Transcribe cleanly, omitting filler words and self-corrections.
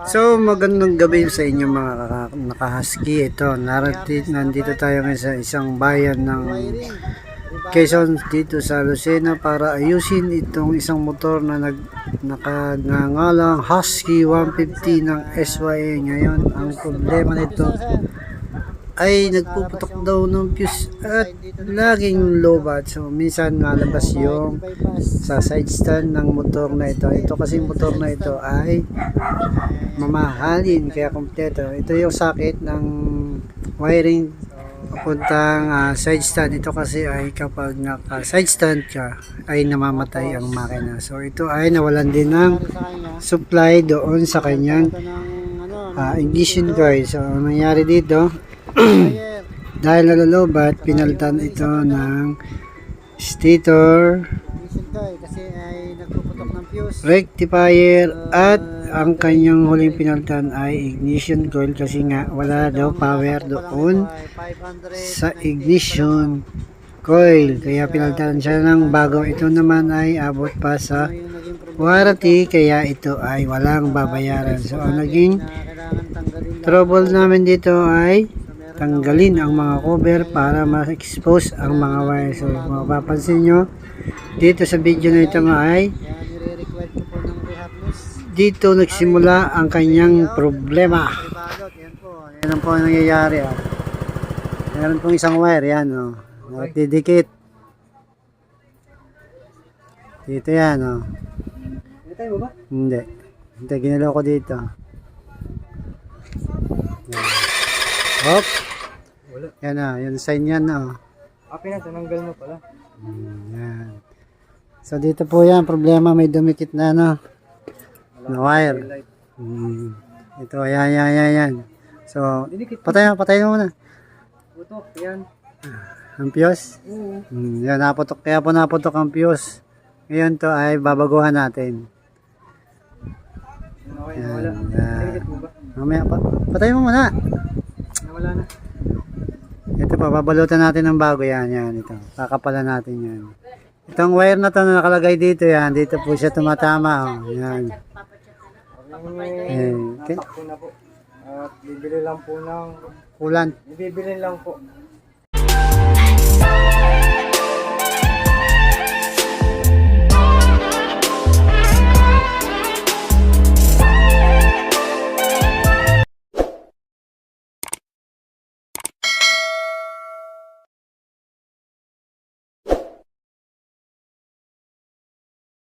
So magandang gabi sa inyo mga naka-husky. Ito, nandito tayo ngayon sa isang bayan ng Quezon dito sa Lucena para ayusin itong isang motor na nakangangalang Husky 150 ng SYA. Ngayon, ang problema nito ay nagpuputok daw ng fuse at laging lobat. So minsan nalabas yung sa side stand ng motor na ito. Ito kasi motor na ito ay mamahalin kaya kompleto. Ito yung sakit ng wiring papuntang side stand. Ito kasi ay kapag naka side stand ka ay namamatay ang makina. So ito ay nawalan din ng supply doon sa kanyang ignition coil. So ang nangyari dito dahil nalolobat, pinalitan ito ng stator, kasi ay nagpuputok ng fuse, rectifier, at ang kanyang huling pinalitan ay ignition coil kasi nga wala daw power doon sa ignition coil, kaya pinalitan siya ng bago. Ito naman ay abot pa sa warranty kaya ito ay walang babayaran. So ang naging trouble namin dito ay tanggalin ang mga cover para ma-expose ang mga wire. So mapapansin nyo dito sa video na ito nga ay dito nagsimula ang kanyang problema. Yan po ang nangyayari. Meron pong isang wire yan, at didikit dito yan. Hindi, ginalaw ko dito. Hop. Yan yung sign yan tinanggal mo pala. Yan. So dito po yan, problema, may dumikit na na wire. Ito, yan. So, patay mo muna. Putok, yan. Ang fuse? Yan, naputok. Kaya po naputok ang fuse. Ngayon to ay babaguhan natin. Yan. Mamaya pa. Patay mo muna. Wala na. Ito pa, babalutan natin ng bago. Yan, ito. Kakapalan natin yan. Itong wire na to na nakalagay dito, yan. Dito po siya tumatama. Yan. Natakbo na po. At bibili lang po ng Kulan. bibili lang po